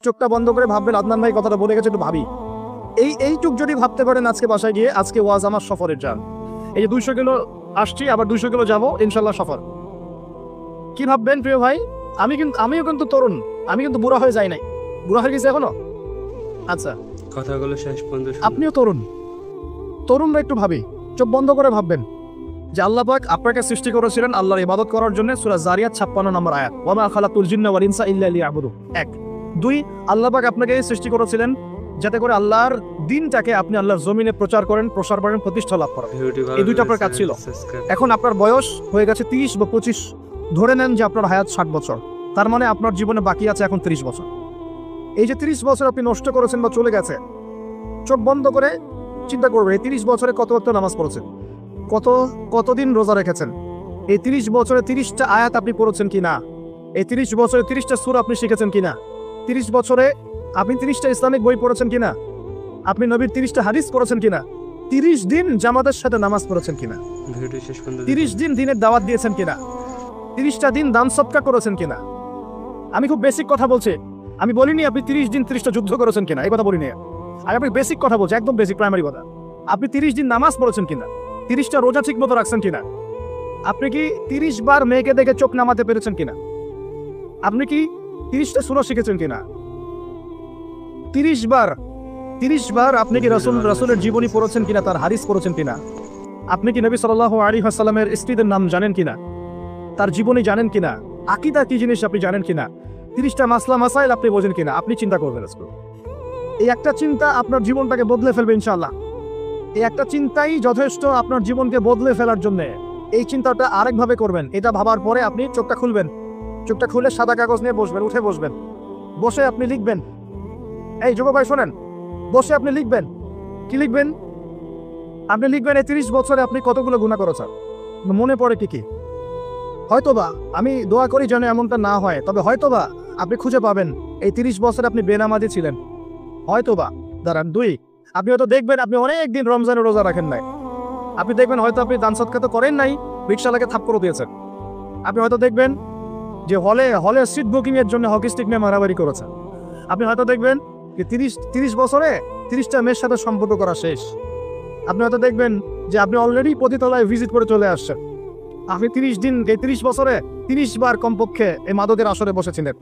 চোখটা বন্ধ করে ভাববেন আদনান ভাই কথাটা বলে গেছে, একটু ভাবি। এইটুক যদি ভাবতে পারেন আজকে বাসায় গিয়ে, আজকে ওয়াজ আমার সফরের যান। এই যে 200 কিলো আসছি, আবার 200 কিলো যাবো, ইনশাল্লাহ সফর। কি ভাববেন প্রিয় ভাই? আমিও কিন্তু তরুণ, আমি কিন্তু বুড়া হয়ে যাই নাই। বুড়া হয়ে গেছে এখনো? আচ্ছা, কথাগুলো শেষ পর্যন্ত আপনিও তরুণরা একটু ভাবি, চোখ বন্ধ করে ভাববেন যে আল্লাহ পাক আপনাকে সৃষ্টি করেছিলেন আল্লাহর ইবাদত করার জন্য। সূরা জারিয়াত 56 নম্বর আয়াত, ওয়া মা খালাকুল জিন্না ওয়াল ইনসা ইল্লা লিয়াবুদুন। 1 2 আল্লাহ পাক আপনাকে সৃষ্টি করেছিলেন যাতে করে আল্লাহর দিনটাকে আপনি আল্লাহর জমিনে প্রচার করেন, প্রসার করেন, প্রতিষ্ঠা লাভ করেন। এই দুইটা আপনার কাজ ছিল। এখন আপনার বয়স হয়ে গেছে 30 বা 25, ধরে নেন যে আপনার হায়াত 60 বছর, তার মানে আপনার জীবনে বাকি আছে এখন 30 বছর। এই যে 30 বছর আপনি নষ্ট করেছেন বা চলে গেছে, চোখ বন্ধ করে চিন্তা করবেন এই 30 বছরে কত ওয়াক্ত নামাজ পড়েছেন, কতদিন রোজা রেখেছেন, এই 30 বছরে 30টা আয়াত আপনি পড়েছেন কিনা, এই 30 বছরে 30টা সূরা আপনি শিখেছেন কিনা, 30 বছরে আপনি 30টা ইসলামিক বই পড়েছেন কিনা, আপনি নবীর 30টা হাদিস পড়েছেন কিনা, 30 দিন জামাতের সাথে নামাজ পড়েছেন কিনা, 30 দিন দিনের দাওয়াত দিয়েছেন কিনা, 30টা দিন দান সদকা করেছেন কিনা। আমি খুব বেসিক কথা বলছি, আমি বলিনি আপনি 30 দিন 30টা যুদ্ধ করেছেন কিনা, এই কথা বলিনি। আর আপনি বেসিক কথা বলছি, একদম বেসিক প্রাইমারি কথা। আপনি 30 দিন নামাজ পড়েছেন কিনা, 30টা রোজা ঠিক মতো রাখছেন কিনা, আপনি কি 30 বার মেয়েকে দেখে চোখ নামাতে পেরেছেন কিনা, আপনি কি 30টা সূরা শিখেছেন কিনা, 30 বার আপনি কি রাসূলের জীবনী পড়েছেন কিনা, তার হাদিস পড়েছেন কিনা, আপনি কি নবী সাল্লাল্লাহু আলাইহি ওয়াসাল্লামের স্ত্রীদের নাম জানেন কিনা, তার জীবনী জানেন কিনা, আকীদা কি জিনিস আপনি জানেন কিনা, 30টা মাসলা মাসাইল আপনি বোঝেন কিনা। আপনি চিন্তা করবেন, এই একটা চিন্তা আপনার জীবনটাকে বদলে ফেলবে ইনশাআল্লাহ। এই একটা চিন্তাই যথেষ্ট আপনার জীবনকে বদলে ফেলার জন্য। এই চিন্তাটা আরেকভাবে করবেন, এটা ভাবার পরে আপনি চোখটা খুলবেন, চোখটা খুলে সাদা কাগজ নিয়ে বসবেন, উঠে বসবেন, বসে আপনি লিখবেন। এই যুবক ভাই শোনেন, বসে আপনি লিখবেন। কি লিখবেন? আপনি লিখবেন এই 30 বছরে আপনি কতগুলো গুনাহ করেছেন, মনে পড়ে কি। হয়তোবা, আমি দোয়া করি যেন এমনটা না হয়, তবে হয়তোবা আপনি খুঁজে পাবেন এই 30 বছরে আপনি বেনামাজি ছিলেন। হয়তোবা দাঁড়ান 2, আপনি হয়তো দেখবেন আপনি অনেক দিন রমজানের রোজা রাখেন নাই। আপনি দেখবেন হয়তো আপনি দান সদকা তো করেন নাই, রিকশাওয়ালাকে থাপ্পড় দিয়েছেন। আপনি হয়তো দেখবেন যে হলে সিট বুকিং এর জন্য হকি স্টিক নিয়ে মারামারি করেছেন। আপনি হয়তো দেখবেন যে 30 বছরে 30টা মেয়ের সাথে সম্পর্ক করা শেষ। আপনি হয়তো দেখবেন যে আপনি অলরেডি পতিতলায় ভিজিট করে চলে আসছেন। আপনি 30 বছরে 30 বার কমপক্ষে এই মাদকের আসরে বসেছিলেন,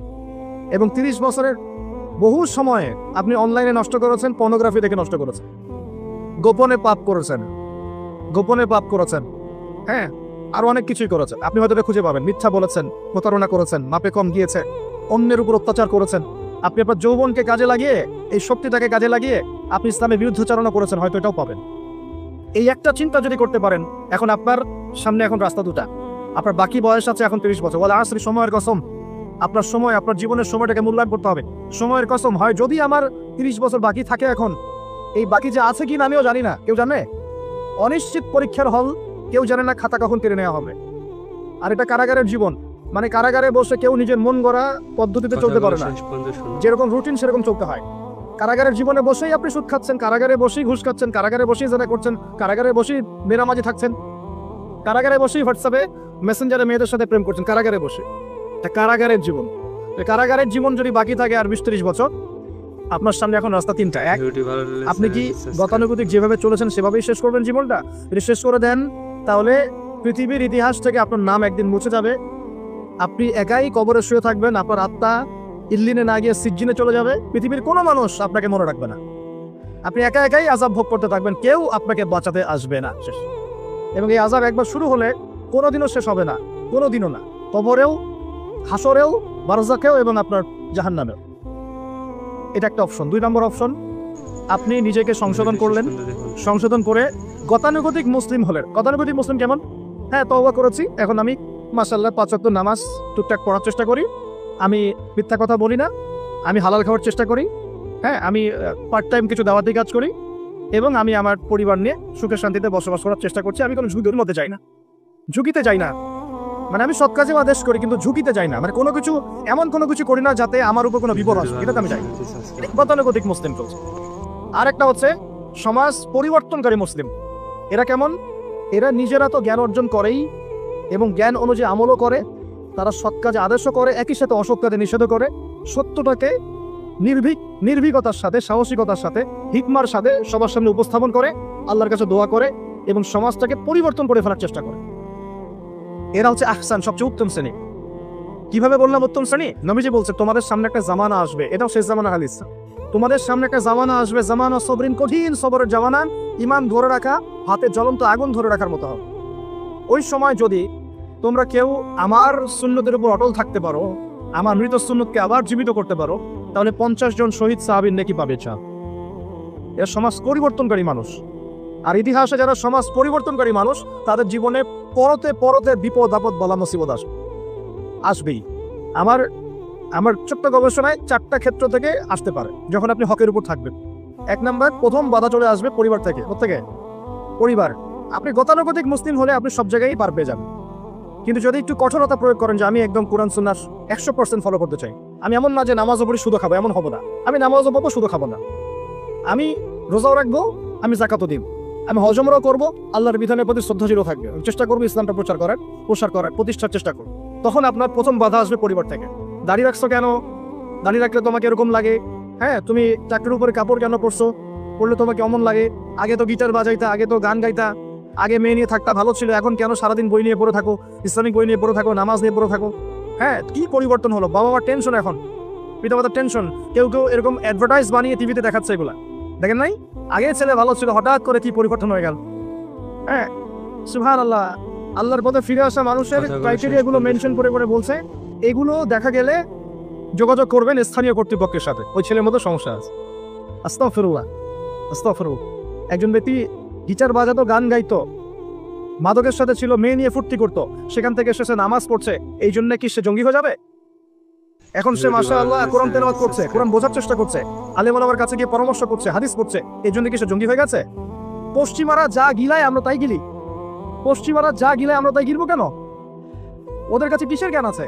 এবং 30 বছরের বহু সময়ে আপনি অনলাইনে নষ্ট করেছেন, পর্নোগ্রাফি দেখে নষ্ট করেছেন, গোপনে পাপ করেছেন, হ্যাঁ, আর অনেক কিছুই করেছেন। আপনি হয়তো খুঁজে পাবেন, মিথ্যা বলেছেন, প্রতারণা করেছেন, মাপে কম গিয়েছে, অন্যের উপর অত্যাচার করেছেন। আপনি আপনার যৌবনকে কাজে লাগিয়ে, এই শক্তিটাকে কাজে লাগিয়ে আপনি ইসলামের বিরুদ্ধাচরণ করেছেন, হয়তো এটাও পাবেন। এই একটা চিন্তা যদি করতে পারেন, এখন আপনার সামনে এখন রাস্তা দুটা। আপনার বাকি বয়স আছে এখন 30 বছর, বলে আসলে সময়ের কসম, আপনার সময়, আপনার জীবনের সময়টাকে মূল্যায়ন করতে হবে। সময়ের কসম, হয় যদি আমার 30 বছর বাকি থাকে, এখন এই বাকি যে আছে কি না আমিও জানি না, কেউ জানে? অনিশ্চিত পরীক্ষার হল, কেউ জানে না খাতা কখন কেড়ে নেওয়া হবে। আর এটা কারাগারের জীবন, মানে কারাগারে বসে কেউ নিজের মন গড়া পদ্ধতিতে চলতে পারে না, যেরকম রুটিন সেরকম চলতে হয়। কারাগারের জীবনে বসেই আপনি সুদ খাচ্ছেন, কারাগারে বসেই ঘুষ খাচ্ছেন, কারাগারে বসেই জেনা করছেন, কারাগারে বসেই বেনামাজি থাকছেন, কারাগারে বসেই হোয়াটসঅ্যাপে মেসেঞ্জারে মেয়েদের সাথে প্রেম করছেন, কারাগারে বসে। এটা কারাগারের জীবন। কারাগারের জীবন যদি বাকি থাকে আর 20-30 বছর, আপনার সামনে এখন রাস্তা 3টা। 1, আপনি কি গতানুগতিক যেভাবে চলেছেন সেভাবেই শেষ করবেন জীবনটা। যদি শেষ করে দেন, তাহলে পৃথিবীর ইতিহাস থেকে আপনার নাম একদিন মুছে যাবে। আপনি একাই কবরে শুয়ে থাকবেন, আপনার আত্মা ইল্লিনে না গিয়ে সিজ্জিনে চলে যাবে। পৃথিবীর কোনো মানুষ আপনাকে মনে রাখবে না, আপনি একাই আযাব ভোগ করতে থাকবেন, কেউ আপনাকে বাঁচাতে আসবে না। শেষ। এবং এই আযাব একবার শুরু হলে কোনোদিনও শেষ হবে না, কোনোদিনও না, কবরেও, হাসরেও, বারজাখেও, এবং আপনার জাহান্নামেও। এটা একটা অপশন। 2 নম্বর অপশন, আপনি নিজেকে সংশোধন করলেন, সংশোধন করে গতানুগতিক মুসলিম হলেন। গতানুগতিক মুসলিম কেমন? হ্যাঁ, তওবা করেছি, এখন আমি মাশাআল্লাহ 5 ওয়াক্ত নামাজ টুকটাক পড়ার চেষ্টা করি, আমি মিথ্যা কথা বলি না, আমি হালাল খাওয়ার চেষ্টা করি, হ্যাঁ, আমি পার্ট টাইম কিছু দাওয়াতি কাজ করি, এবং আমি আমার পরিবার নিয়ে সুখে শান্তিতে বসবাস করার চেষ্টা করছি। আমি কোনো ঝুঁকির মধ্যে যাই না, ঝুঁকিতে যাই না, মানে আমি সৎ কাজে আদেশ করি কিন্তু ঝুঁকিতে যাই না, মানে এমন কোনো কিছু করি না যাতে আমার উপর কোনো বিপদ আসে, এটাতে আমি যাই না। গতানুগতিক মুসলিম চলছে। আর একটা হচ্ছে সমাজ পরিবর্তনকারী মুসলিম। এরা কেমন? এরা নিজেরা তো জ্ঞান অর্জন করেই এবং জ্ঞান অনুযায়ী আমলও করে, তারা সৎ কাজে আদেশও করে, একই সাথে অসৎ কাজে নিষেধও করে, সত্যটাকে নির্ভীকতার সাথে, সাহসিকতার সাথে, হিকমার সাথে সবার সামনে উপস্থাপন করে, আল্লাহর কাছে দোয়া করে এবং সমাজটাকে পরিবর্তন করে ফেলার চেষ্টা করে। এরা হচ্ছে আহসান, সবচেয়ে উত্তম শ্রেণী। কিভাবে বললাম উত্তম শ্রেণী? নবীজি বলছে তোমাদের সামনে একটা জামানা আসবে, এটাও শেষ জামানা হাদিস। তোমাদের সামনে একটা জামানা আসবে, জামানা সবরিন, কঠিন সবরের জামানা, ইমান ধরে রাখা হাতে জ্বলন্ত আগুন ধরে রাখার মতো হবে। ওই সময় যদি তোমরা কেউ আমার সুন্নতের উপর অটল থাকতে পারো, আমার মৃত সুন্নতকে আবার জীবিত করতে পারো, তাহলে 50 জন শহীদ সাহাবীর নেকি পাবে। এরা সমাজ পরিবর্তনকারী মানুষ। আর ইতিহাসে যারা সমাজ পরিবর্তনকারী মানুষ, তাদের জীবনে পরতে পরতে বিপদ আপদ বলা মুসিবত আসবেই। আমার ছোট্ট গবেষণায় 4টা ক্ষেত্র থেকে আসতে পারে যখন আপনি হকের উপর থাকবেন। 1 নাম্বার, প্রথম বাধা চলে আসবে পরিবার থেকে। কোত্থেকে? পরিবার। আপনি গতানুগতিক মুসলিম হলে আপনি সব জায়গায় পার পেয়ে যাবেন, কিন্তু যদি একটু কঠোরতা প্রয়োগ করেন যে আমি একদম কোরআন সুন্নাহ 100% ফলো করতে চাই, আমি এমন না যে নামাজও পড়ি শুধু খাবো, এমন হবো না। আমি নামাজও পড়বো, শুধু খাবো না। আমি রোজাও রাখবো, আমি যাকাতও দিব, আমি হজমরাও করবো, আল্লাহর বিধানের প্রতি শ্রদ্ধাশীলও থাকবে, চেষ্টা করবো ইসলামটা প্রচার করার, প্রতিষ্ঠার চেষ্টা করবো। তখন আপনার প্রথম বাধা আসবে পরিবার থেকে। দাড়ি রাখছো কেন? দাড়ি রাখলে তোমাকে এরকম লাগে। হ্যাঁ, তুমি চাকরির উপরে কাপড় কেন পরছো? পড়লে তোমাকে অমন লাগে। আগে তো গিটার বাজাইতা, আগে তো গান গাইতা, আগে মেয়ে নিয়ে থাকতা ভালো ছিল, এখন কেন সারাদিন বই নিয়ে পড়ে থাকো, ইসলামিক বই নিয়ে পড়ে থাকো, নামাজ নিয়ে পড়ে থাকো? হ্যাঁ, কি পরিবর্তন হলো? বাবা মার টেনশন, এখন পিতামাতার টেনশন। কেউ এরকম অ্যাডভার্টাইজ বানিয়ে টিভিতে দেখাচ্ছে, এগুলা দেখেন নাই? আগে ছেলে ভালো ছিল, হঠাৎ করে কি পরিবর্তন হয়ে গেল। হ্যাঁ, সুবহানাল্লাহ। আল্লাহর পথে ফিরে আসা মানুষের ক্রাইটেরিয়া গুলো মেনশন করে করে বলছে, এগুলো দেখা গেলে যোগাযোগ করবেন স্থানীয় কর্তৃপক্ষের সাথে, ওই ছেলের মধ্যে সমস্যা আছে। আস্তাগফিরুল্লাহ, আস্তাগফিরুল্লাহ। একজন ব্যক্তি গিটার বাজাতো, গান গাইতো, মাদকের সাথে ছিল, মেয়ে নিয়ে ফুর্তি করতো, সেখান থেকে এসে নামাজ পড়ছে, এই জন্য কি সে জঙ্গি হয়ে যাবে? এখন সে মাশাআল্লাহ কোরআন তেলাওয়াত করছে, কোরআন বোঝার চেষ্টা করছে, আলেম ওলামার কাছে গিয়ে পরামর্শ করছে, হাদিস পড়ছে, এই জন্য কি সে জঙ্গি হয়ে গেছে? পশ্চিমারা যা গিলায় আমরা তাই গিলি, পশ্চিমারা যা গিলায় আমরা তাই গিলবো কেন? ওদের কাছে কিসের জ্ঞান আছে?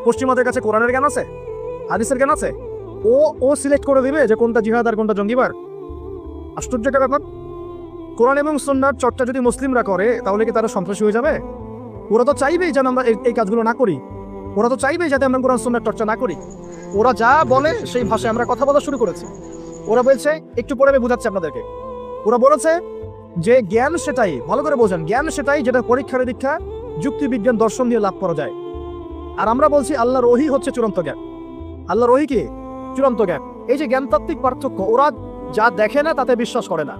পশ্চিমাদের কাছে কোরআনের জ্ঞান আছে, হাদিসের জ্ঞান আছে। ও সিলেক্ট করে দিবে যে কোনটা জিহাদ আর কোনটা জঙ্গিবার? আশ্চর্য একটা ব্যাপার। কোরআন এবং সুন্নাহর চর্চা যদি মুসলিমরা করে, তাহলে কি তারা সন্ত্রাসী হয়ে যাবে? ওরা তো চাইবেই যেন আমরা এই কাজগুলো না করি, ওরা তো চাইবেই যাতে আমরা কোরআন সুন্নাহর চর্চা না করি। ওরা যা বলে সেই ভাষায় আমরা কথা বলা শুরু করেছি। ওরা বলছে, একটু পরে আমি বুঝাচ্ছি আপনাদেরকে, ওরা বলেছে যে জ্ঞান সেটাই, ভালো করে বোঝেন, জ্ঞান সেটাই যেটা পরীক্ষা নিরীক্ষা, যুক্তি, বিজ্ঞান, দর্শন দিয়ে লাভ করা যায়। আর আমরা বলছি আল্লাহর ওহী হচ্ছে চূড়ান্ত জ্ঞান। আল্লাহর ওহী কি? চূড়ান্ত জ্ঞান। এই যে জ্ঞানতাত্ত্বিক পার্থক্য, ওরা যা দেখে না তাতে বিশ্বাস করে না,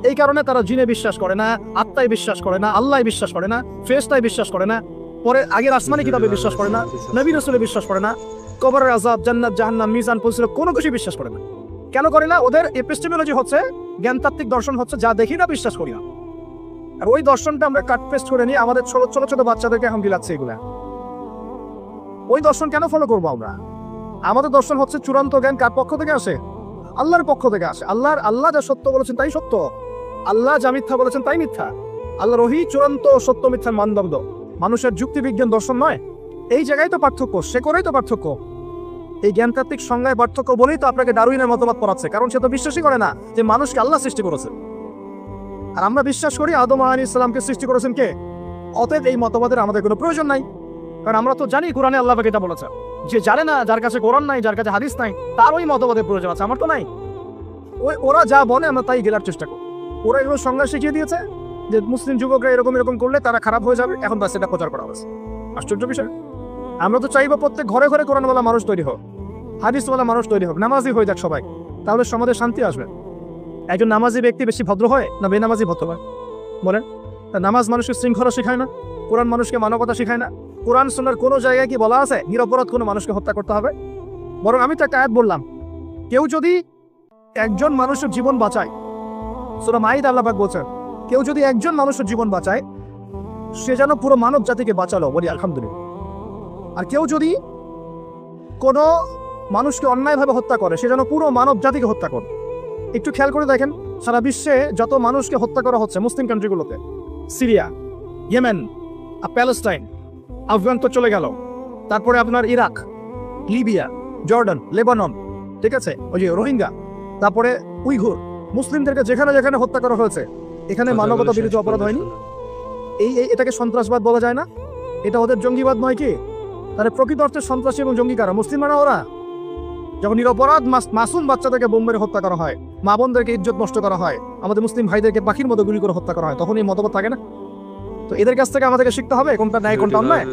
এই কারণে তারা জিনে বিশ্বাস করে না, আত্মায় বিশ্বাস করে না, আল্লাহ বিশ্বাস করে না, ফেরেশতায় বিশ্বাস করে না, পরে আগের আসমানি কিতাবে বিশ্বাস করে না, নবী রাসূলে বিশ্বাস করে না, কবরের আযাব, জান্নাত জাহান্নাম, মিজান, ফজিলত কোনো কিছু বিশ্বাস করে না। কেন করে না? ওদের এপিস্টেমোলজি হচ্ছে, জ্ঞানতাত্ত্বিক দর্শন হচ্ছে যা দেখি না বিশ্বাস করি না। আর ওই দর্শনটা আমরা কাট পেস্ট করে নিয়ে আমাদের ছোট ছোট বাচ্চাদেরকে এখন দিলাচ্ছে এগুলা। ওই দর্শন কেন ফলো করবো আমরা? আমাদের দর্শন হচ্ছে চূড়ান্ত জ্ঞান কার পক্ষ থেকে আসে? আল্লাহর পক্ষ থেকে আসে। আল্লাহ যা সত্য বলেছেন তাই সত্য, আল্লাহ যা মিথ্যা বলেছেন তাই মিথ্যা। আল্লাহর ওহী চূড়ান্ত সত্য মিথ্যার মানদণ্ড, মানুষের যুক্তি বিজ্ঞান দর্শন নয়। এই জায়গায় তো পার্থক্য, সে করেই তো পার্থক্য। এই জ্ঞানতাত্ত্বিক সংজ্ঞায় পার্থক্য বলেই তো আপনাকে ডারউইনের মতবাদ পড়াচ্ছে, কারণ সে তো বিশ্বাসই করে না যে মানুষকে আল্লাহ সৃষ্টি করেছে। আর আমরা বিশ্বাস করি আদম আলাইহিস সালামকে সৃষ্টি করেছেন কে? অতএব এই মতবাদের আমাদের কোনো প্রয়োজন নাই, কারণ আমরা তো জানি কোরআনে আল্লাহ পাক এটা বলেছে। যে জানে না, যার কাছে কোরআন নাই, যার কাছে হাদিস নাই, তার ওই মতবাদের প্রয়োজন আছে, আমার তো নাই। ওরা যা বলে আমরা তাই গেলার চেষ্টা করি। ওরা এগুলো সংজ্ঞা শিখিয়ে দিয়েছে যে মুসলিম যুবকরা এরকম করলে তারা খারাপ হয়ে যাবে, এখন বাস এটা প্রচার করা হয়েছে। আশ্চর্য বিষয়। আমরা তো চাইবো প্রত্যেক ঘরে ঘরে কোরআনওয়ালা মানুষ তৈরি হোক, হাদিসওয়ালা মানুষ তৈরি হোক, নামাজি হয়ে যাক সবাই, তাহলে সমাজে শান্তি আসবে। একজন নামাজি ব্যক্তি বেশি ভদ্র হয় না বেনামাজি ভদ্র হয়? বলেন। নামাজ মানুষকে শৃঙ্খলা শেখায় না, কোরআন মানুষকে মানবতা শেখায় না। কোরআন সুন্নাহর কোনো জায়গায় কি বলা আছে নিরপরাধ কোনো মানুষকে হত্যা করতে হবে? বরং আমি তো একটা আয়াত বললাম, কেউ যদি একজন মানুষের জীবন বাঁচায়, সূরা মাইদা আল্লাহ পাক বলছেন, কেউ যদি একজন মানুষের জীবন বাঁচায়, সে যেন পুরো মানব জাতিকে বাঁচালো, বলি আলহামদুলিল্লাহ। আর কেউ যদি কোনো মানুষকে অন্যায়ভাবে হত্যা করে, সে যেন পুরো মানব জাতিকে হত্যা করে। একটু খেয়াল করে দেখেন, সারা বিশ্বে যত মানুষকে হত্যা করা হচ্ছে মুসলিম কান্ট্রিগুলোতে, সিরিয়া, ইয়েমেন, প্যালেস্টাইন, আফগান তো চলে গেল, তারপরে আপনার ইরাক, লিবিয়া, জর্ডান, লেবানন, ঠিক আছে, ওই যে রোহিঙ্গা, তারপরে উইঘুর, মুসলিমদেরকে যেখানে যেখানে হত্যা করা হয়েছে, এখানে মানবতা বিরোধী অপরাধ হয়নি? এটাকে সন্ত্রাসবাদ বলা যায় না? এটা ওদের জঙ্গিবাদ নয় কি? তাহলে প্রকৃত অর্থে সন্ত্রাসী এবং জঙ্গি কারা? মুসলিম না ওরা? যখন নিরপরাধ মাসুম বাচ্চাদেরকে বোম মেরে হত্যা করা হয়, মা বোনদেরকে ইজ্জত নষ্ট করা হয়, আমাদের মুসলিম ভাইদেরকে পাখির মতো গুলি করে হত্যা করা হয়, তখন এই মতবাদ থাকে না? তো এদের কাছ থেকে আমাদেরকে শিখতে হবে কোনটা ন্যায় কোনটা অন্যায়।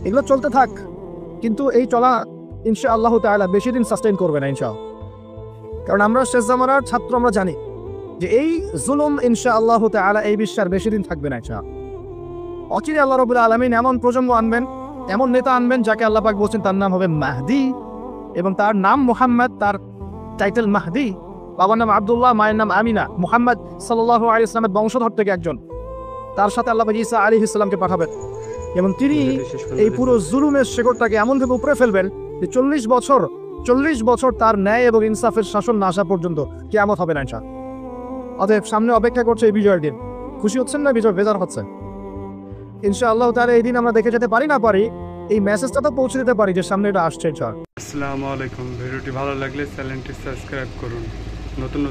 এগুলো চলতে থাক, কিন্তু এই চলা ইনশাআল্লাহ তাআলা বেশি দিন সাস্টেইন করবে না ইনশাআল্লাহ। কারণ আমরা শেষ জামানার ছাত্র, আমরা জানি যে এই জুলুম ইনশাআল্লাহ তাআলা এই বিশ্বের বেশি দিন থাকবে না ইনশাআল্লাহ। অচিরে আল্লাহ রাব্বুল আলামিন এমন প্রজন্ম আনবেন, এমন নেতা আনবেন যাকে আল্লাহ পাক বলছেন তার নাম হবে মাহদি, এবং তার নাম মুহাম্মদ, তার টাইটেল মাহদি। বাবার নাম আব্দুল্লাহ, মায়ের নাম আমিনা। মুহাম্মদ সাল্লাল্লাহু আলাইহি ওয়াসাল্লামের বংশধর থেকে একজন। তার সাথে আল্লাহ পাক ঈসা আলাইহিস সালামকে পাঠাবেন, এবং তিনি এই পুরো জুলুমের শেকড়টাকে এমনভাবে উপরে ফেলবেন যে 40 বছর তার ন্যায় এবং ইনসাফের শাসন না আসা পর্যন্ত কিয়ামত হবে না ইনশাআল্লাহ। অতএব সামনে অপেক্ষা করছে এই বিজয়ের দিন। খুশি হচ্ছেন না বিজয় বেজার হচ্ছে? ইনশাআল্লাহ তাআলা এই দিন আমরা দেখে যেতে পারি না পারি, এই মেসেজটা তো পৌঁছে দিতে পারি যে সামনে এটা আসছে ইনশাআল্লাহ। আসসালামু আলাইকুম। ভিডিওটি ভালো লাগলে চ্যানেলটি সাবস্ক্রাইব করুন। নতুন